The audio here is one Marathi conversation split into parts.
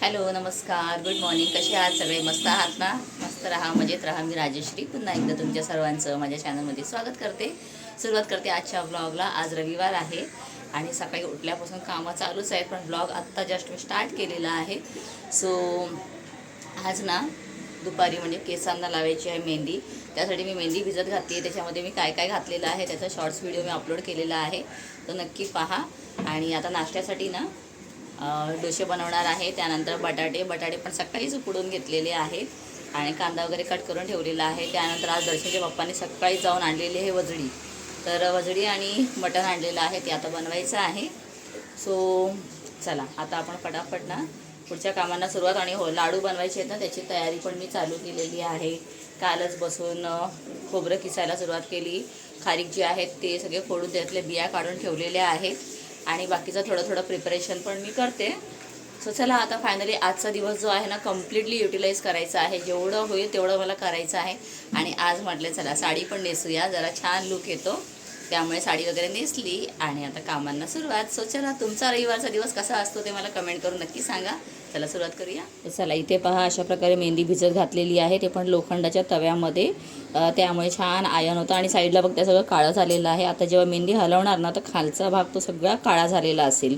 हॅलो, नमस्कार, गुड मॉर्निंग. कसे आहात सगळे? मस्त आहात ना? मस्त राहा, मजेत राहा. मी राजेश्री पुन्हा एकदा तुमच्या सर्वांचं माझ्या चॅनलमध्ये स्वागत करते. सुरुवात करते आजच्या ब्लॉगला. आज रविवार आहे आणि सकाळी उठल्यापासून कामं चालूच आहेत, पण ब्लॉग आत्ता जस्ट मी स्टार्ट केलेला आहे. सो आज ना दुपारी म्हणजे केसांना लावायची आहे मेहंदी. त्यासाठी मी मेहंदी भिजत घातली आहे. त्याच्यामध्ये मी काय काय घातलेलं आहे त्याचा शॉर्ट्स व्हिडिओ मी अपलोड केलेला आहे, तो नक्की पहा. आणि आता नाश्त्यासाठी ना डोसे बनवणार आहे. त्यानंतर बटाटे पण सकाळीच उकडून घेतलेले आहेत आणि कांदा वगैरे कट करून ठेवलेला आहे. त्यानंतर आज दर्शनच्या पप्पांनी सकाळी जाऊन आणलेली आहे वजडी, तर वजडी आणि मटण आणलेलं आहे, ते आता बनवायचं आहे. सो चला आता आपण फटाफट ना पुढच्या कामांना सुरुवात. आणि हो, लाडू बनवायचे आहेत ना, त्याची तयारी पण मी चालू केलेली आहे. कालच बसून खोबरं किसायला सुरुवात केली. खारीक जे आहेत ते सगळे फोडून त्यातले बिया काढून ठेवलेल्या आहेत आणि बाकीचं थोडं प्रिपरेशन पण मी करते. सो चला आता फायनली आजचा दिवस जो आहे ना कम्प्लिटली युटिलाइज करायचा आहे. जेवढं होईल तेवढं मला करायचं आहे. आणि आज म्हटलं चला साडी पण नेसूया, जरा छान लुक येतो, त्यामुळे साडी वगैरे नेसली आणि आता कामांना सुरुवात. सो चला, तुमचा रविवारचा दिवस कसा असतो ते मला कमेंट करून नक्की सांगा. चला सुरुवात करूया. चला इथे पहा, अशा प्रकारे मेहंदी भिजत घातलेली आहे, ते पण लोखंडाच्या तव्यामध्ये. त्यामुळे छान आयन होतं आणि साईडला बघ त्या सगळं काळं झालेलं आहे. आता जेव्हा मेहंदी हलवणार ना तर खालचा भाग तो सगळा काळा झालेला असेल.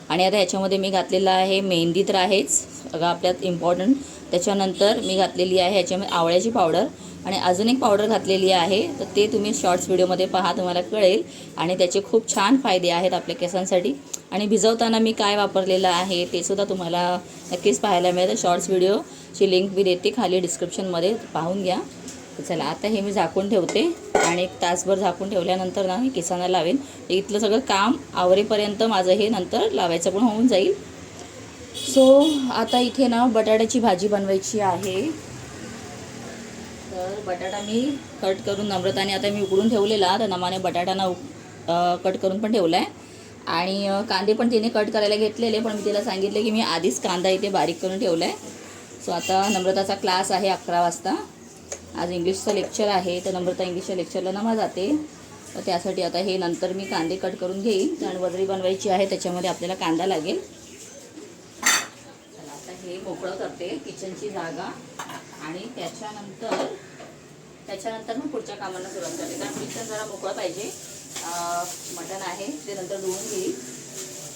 आणि आता याच्यामध्ये मी घातलेला आहे मेहंदी तर आहेच सगळं आपल्यात इम्पॉर्टंट. त्याच्यानंतर मी घातलेली आहे ह्याच्यामध्ये आवळ्याची पावडर आणि अजून एक पावडर घातलेली आहे, तर ते तुम्ही शॉर्ट्स व्हिडिओमध्ये पहा, तुम्हाला कळेल. आणि त्याचे खूप छान फायदे आहेत आपल्या केसांसाठी. आणि भिजवताना मी काय वापरलेलं आहे ते सुद्धा तुम्हाला नक्कीच पाहायला मिळेल. शॉर्ट्स व्हिडिओची लिंक मी देते खाली डिस्क्रिप्शनमध्ये, पाहून घ्या. चला आता हे मी झाकून ठेवते आणि 1 तासभर झाकून ठेवल्यानंतर ना मी केसांना लावेन. इथलं सगळं काम आवरेपर्यंत माझं हे नंतर लावायचं पण होऊन जाईल. सो आता इथे ना बटाट्याची भाजी बनवायची आहे. तर बटाटा मी कट करून नम्रताने आता मी उकडून ठेवलेला, तर नमाने बटाटाना कट करून पण ठेवला आहे. आणि कांदे पण तिने कट करायला घेतलेले, पण मी तिला सांगितले की मी आधीच कांदा इथे बारीक करून ठेवला आहे. सो आता नम्रताचा क्लास आहे 11 वाजता. आज इंग्लिशचं लेक्चर आहे, तर नम्रता इंग्लिशच्या लेक्चरला नमा जाते. तर त्यासाठी आता हे नंतर मी कांदे कट करून घेईन, कारण वजरी बनवायची आहे, त्याच्यामध्ये आपल्याला कांदा लागेल. चला आता हे मोकळं करते किचनची जागा आणि त्याच्यानंतर मग पुढच्या कामांना सुरुवात करते, कारण किचन जरा मोकळं पाहिजे. मटण आहे ते नंतर धुवून घेईल.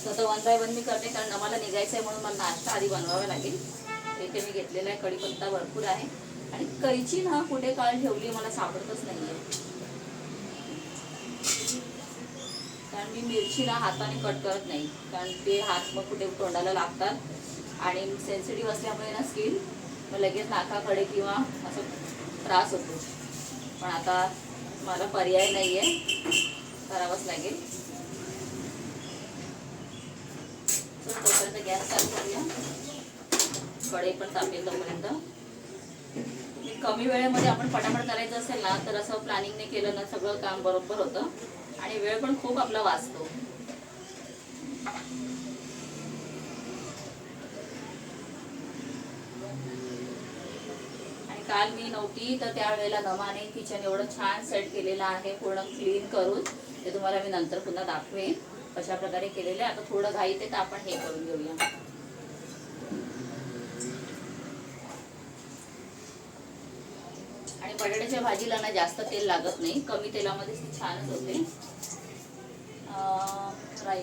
तर आता 1 बाय 1 मी करते, कारण आम्हाला निघायचं आहे म्हणून मला नाश्ता आधी बनवावा लागेल. इथे मी घेतलेला आहे कढीपत्ता भरपूर आहे आणि कैची ना कुठे काळ ठेवली मला सापडतच नाही आहे, कारण मी मिरची ना हाताने कट करत नाही, कारण ते हात मग कुठे तोंडाला लागतात आणि सेन्सिटिव्ह असल्यामुळे ना स्किन मग लगेच नाकाकडे किंवा असं त्रास होतो. पण आता मला पर्याय नाही आहे, करावंच लागेल. तोपर्यंत गॅस चालू करूया, कढई पण तापेल तोपर्यंत. कमी वेळेमध्ये आपण पटापट करायचं असेल ना तर असं प्लॅनिंगने केलं ना सगळं काम बरोबर होतं आणि वेळ पण खूप आपला वाचतो. आणि काल मी नव्हती तर त्यावेळेला नमाने किचन एवढं छान सेट केलेलं आहे, पूर्ण क्लीन करून. ते तुम्हाला मी नंतर पुन्हा दाखवेन कशा प्रकारे केलेलं आहे. आता थोडं घाई ते तर आपण हे करून घेऊया. आणि बटाट्याच्या भाजीला ना जास्त तेल लागत नाही, कमी तेलामध्ये छानच होते. राई,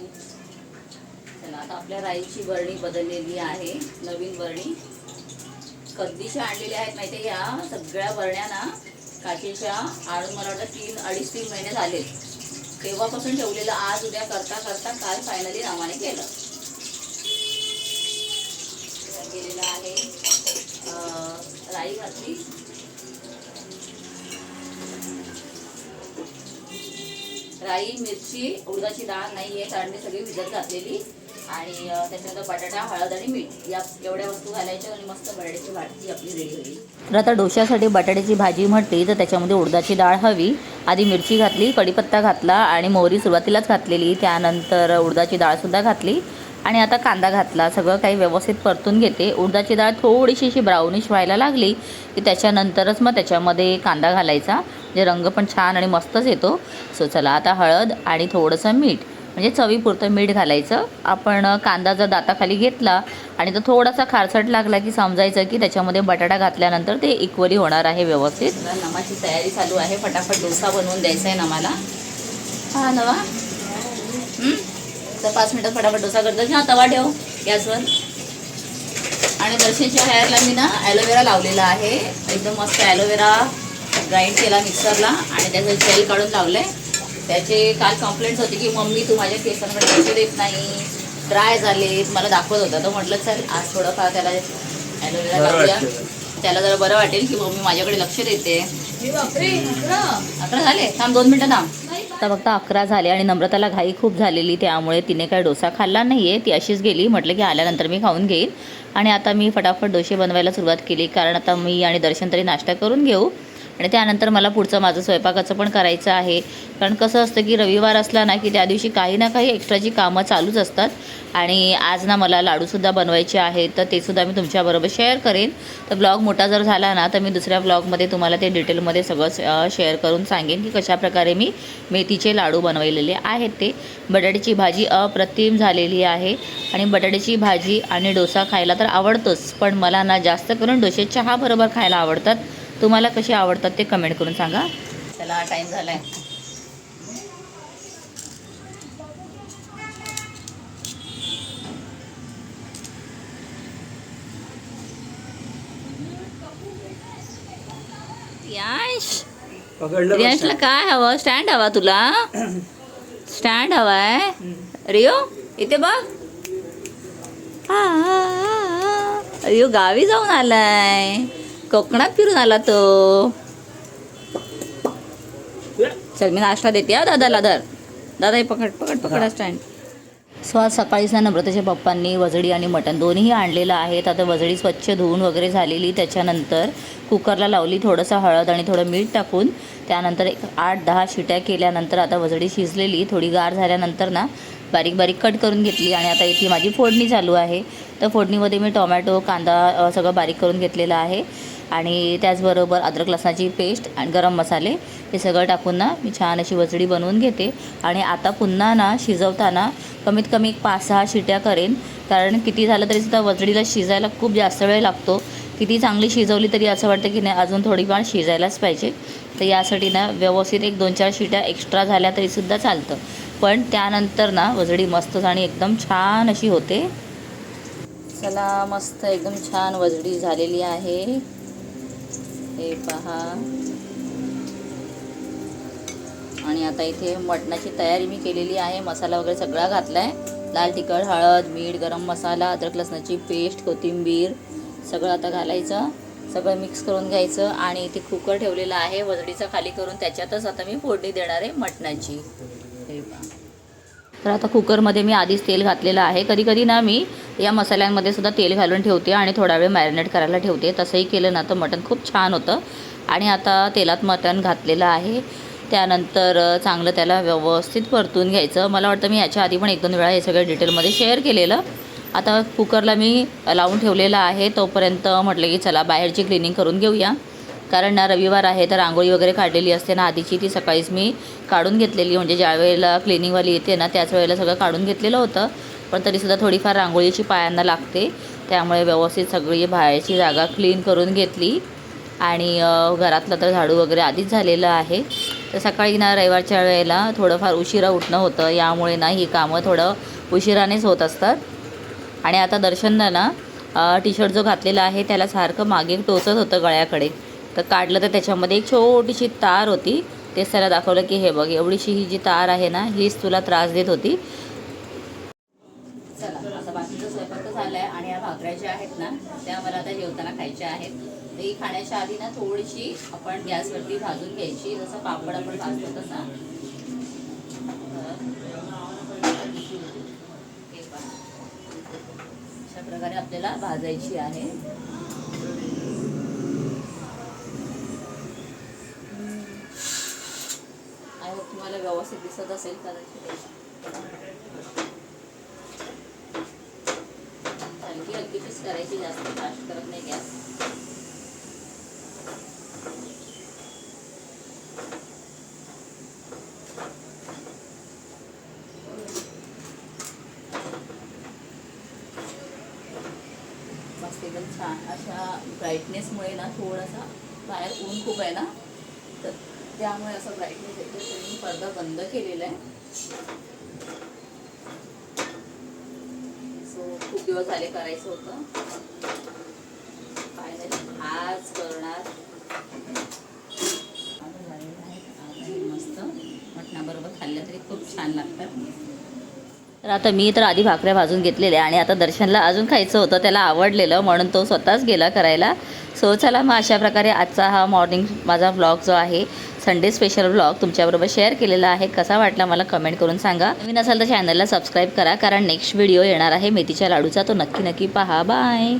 चला आता आपल्या राईची बरणी बदललेली आहे, नवीन बरणी. कधीच्या आणलेल्या आहेत माहिती आहे, या सगळ्या बरण्या ना काचेच्या आणून मला वाटतं 2-3 महिने झाले. तेव्हापासून ठेवलेलं, आज उद्या करता करता काल फायनली नामाने केलं. गेलेलं आहे राई घातली, राई, मिरची, उडदाची डाळ नाही आहे कारण मी सगळी भिजत घातलेली. आणि त्याच्यानंतर बटाटा, हळद आणि मीठ या एवढ्या वस्तू घालायच्या आणि मस्त बटाट्याची भाजी आपली रेडी होईल. तर आता डोश्यासाठी बटाट्याची भाजी म्हटली तर त्याच्यामध्ये उडदाची डाळ हवी. आधी मिरची घातली, कढीपत्ता घातला आणि मोहरी सुरुवातीलाच घातलेली, त्यानंतर उडदाची डाळसुद्धा घातली आणि आता कांदा घातला. सगळं काही व्यवस्थित परतून घेते. उडदाची डाळ थोडीशी अशी ब्राउनिश व्हायला लागली की त्याच्यानंतरच मग त्याच्यामध्ये कांदा घालायचा, जे रंग पण छान आणि मस्तच येतो. सो चला आता हळद आणि थोडंसं मीठ म्हणजे चवीपुरतं मीठ घालायचं. आपण कांदा जर दाताखाली घेतला आणि तो थोडासा खारसट लागला की समजायचं की त्याच्यामध्ये बटाटा घातल्यानंतर ते इक्वली होणार आहे व्यवस्थित. नमाची तयारी चालू आहे. फटाफट डोसा बनवून द्यायचा आहे नमाला. हा नवा तर 5 मिनटात फटाफट डोसा करतो. हां तवा ठेव गॅसवर. आणि दर्शनच्या हेअरला मी ना ॲलोवेरा लावलेला आहे. एकदम मस्त ॲलोवेरा ग्राइंड केला मिक्सरला आणि त्याचं जेल काढून लावलं आहे. त्याचे काल कंप्लेंट्स होती की मम्मी तू माझ्या केसांकडे लक्ष देत नाही, ड्राय झाले, मला दाखवत होता. तर म्हटलं चल आज थोडंफार त्याला ॲलोवेरा लावूया, त्याला जरा बरं वाटेल की मम्मी माझ्याकडे लक्ष देते. 11 झाले, थांब 2 मिनटं थांब. आता फक्त 11 झाले आणि नम्रताला घाई खूप झालेली, त्यामुळे तिने काय डोसा खाल्ला नाही आहे. ती अशीच गेली. म्हटलं की आल्यानंतर मी खाऊन घेईन. आणि आता मी फटाफट डोसे बनवायला सुरुवात केली, कारण आता मी आणि दर्शन तरी नाश्ता करून घेऊ आणि त्यानंतर मला पुढचं माझं स्वयंपाकाचं पण करायचं आहे. कारण कसं असतं की रविवार असला ना की त्या दिवशी काही ना काही एक्स्ट्राची कामं चालूच असतात. आणि आज ना मला लाडूसुद्धा बनवायचे आहेत, तर ते सुद्धा मी तुमच्याबरोबर शेअर करेन. तर ब्लॉग मोठा जर झाला ना तर मी दुसऱ्या ब्लॉगमध्ये तुम्हाला ते डिटेलमध्ये सगळं शेअर करून सांगेन की कशाप्रकारे मी मेथीचे लाडू बनवलेले आहेत. ते बटाट्याची भाजी अप्रतिम झालेली आहे. आणि बटाट्याची भाजी आणि डोसा खायला तर आवडतोच, पण मला ना जास्त करून डोसे चहा बरोबर खायला आवडतात. तुम्हाला कसे आवडतात ते कमेंट करून सांगा. चला टाईम झाला आहे. रियांशला काय हवं? स्टँड हवा तुला? स्टँड हवाय रिओ? इथे बघ. रिओ गावी जाऊन आलाय, कोकणात फिरून आला तो. चल मी नाश्ता देते. दादाला धर. दादा हे पकड पकड पकड स्टँड. सो आज सकाळीच ना नम्रताच्या पप्पांनी वजडी आणि मटण दोन्ही आणलेलं आहेत. आता वजडी स्वच्छ धुवून वगैरे झालेली, त्याच्यानंतर कुकरला लावली थोडंसं हळद आणि थोडं मीठ टाकून. त्यानंतर एक 8-10 शिट्या केल्यानंतर आता वजडी शिजलेली, थोडी गार झाल्यानंतर ना बारीक बारीक कट करून घेतली. आणि आता इथे माझी फोडणी चालू आहे. तर फोडणीमध्ये मी टोमॅटो, कांदा सगळं बारीक करून घेतलेलं आहे. आणि त्याचबरोबर अद्रक लसणाची पेस्ट आणि गरम मसाले हे सगळं टाकून ना मी छान अशी वजडी बनवून घेते. आणि आता पुन्हा ना शिजवताना कमीत कमी एक 5-6 शिट्या करेन, कारण किती झालं तरी सुद्धा वजडीला शिजायला खूप जास्त वेळ लागतो. किती चांगली शिजवली तरी असं वाटतं की नाही अजून थोडीफार शिजायलाच पाहिजे. तर यासाठी ना व्यवस्थित एक 2-4 शिट्या एक्स्ट्रा झाल्या तरीसुद्धा चालतं, पण त्यानंतर ना वजडी मस्त आणि एकदम छान अशी होते. चला मस्त एकदम छान वजडी झालेली आहे. हे पहा. आणि आता इथे मटणाची तयारी मी केलेली आहे. मसाला वगैरे सगळा घातला आहे. लाल तिखट, हळद, मीठ, गरम मसाला, अद्रक लसणाची पेस्ट, कोथिंबीर सगळं आता घालायचं. सगळं मिक्स करून घ्यायचं. आणि इथे कुकर ठेवलेला आहे वजडीचा खाली करून, त्याच्यातच आता मी फोडणी देणार आहे मटणाची. हे पहा. तर आता कुकरमध्ये मी आधीच तेल घातलेलं आहे. कधी कधी ना मी या मसाल्यांमध्ये सुद्धा तेल घालून ठेवते आणि थोडा वेळ मॅरिनेट करायला ठेवते. तसंही केलं ना तर मटण खूप छान होतं. आणि आता तेलात मटण घातलेलं आहे. त्यानंतर चांगलं त्याला व्यवस्थित परतून घ्यायचं. मला वाटतं मी याच्या आधी पण 1-2 वेळा हे सगळं डिटेलमध्ये शेअर केलेलं. आता कुकरला मी लावून ठेवलेलं आहे. तोपर्यंत म्हटलं की चला बाहेरची क्लिनिंग करून घेऊया, कारण ना रविवार आहे तर रांगोळी वगैरे काढलेली असते ना आधीची, ती सकाळीच मी काढून घेतलेली. म्हणजे ज्या वेळेला क्लिनिंगवाली येते ना त्याच वेळेला सगळं काढून घेतलेलं होतं, पण तरीसुद्धा थोडीफार रांगोळीची पायांना लागते. त्यामुळे व्यवस्थित सगळी बाहेरची जागा क्लीन करून घेतली. आणि घरातलं तर झाडू वगैरे आधीच झालेलं आहे. तर सकाळी ना रविवारच्या वेळेला थोडंफार उशिरा उठणं होतं, यामुळे ना ही कामं थोडं उशिरानेच होत असतात. आणि आता दर्शननं ना टी शर्ट जो घातलेला आहे त्याला सारखं मागे टोचत होतं गळ्याकडे, तर काढलं तर त्याच्यामध्ये एक छोटीशी तार होती. तेच त्याला दाखवलं की हे बघ एवढीशी ही जी तार आहे ना हीच तुला त्रास देत होती. चला आता बाकीचं स्वयंपाक तर झालं आहे. आणि या भाकऱ्या ज्या आहेत ना त्या मला आता जेवताना खायच्या आहेत. ही खाण्याच्या आधी ना थोडीशी आपण गॅसवरती भाजून घ्यायची, जसं पापड आपण भाजतो तसा. अशा प्रकारे आपल्याला भाजायची आहे. आणि तुम्हाला व्यवस्थित दिसत असेल कदाचित. हलकी हलकीचीच करायची, जास्त फास्ट करत नाही गॅस. मस्त एकदम छान अशा ब्राईटनेसमुळे ना थोडासा बाहेर ऊन खूप आहे ना, तर त्यामुळे असं ब्राईटनेस येते. तर मी पडदा बंद केलेला आहे. सो खूप दिवस झाले करायचं होतं, फायनली आज करणार. मस्त मटणाबरोबर खाल्ल्या तरी खूप छान लागतात. तर आता मी तर आधी भाकऱ्या भाजून घेतलेल्या आणि आता दर्शनला अजून खायचं होतं, त्याला आवडलेलं म्हणून तो स्वतःच गेला करायला. सो चला मग अशा प्रकारे आजचा हा मॉर्निंग माझा व्लॉग जो आहे संडे स्पेशल व्लॉग तुमच्याबरोबर शेअर केलेला आहे. कसा वाटला मला कमेंट करून सांगा. नवीन असाल तर चॅनलला सबस्क्राईब करा, कारण नेक्स्ट व्हिडिओ येणार आहे मेथीच्या लाडूचा, तो नक्की पहा. बाय.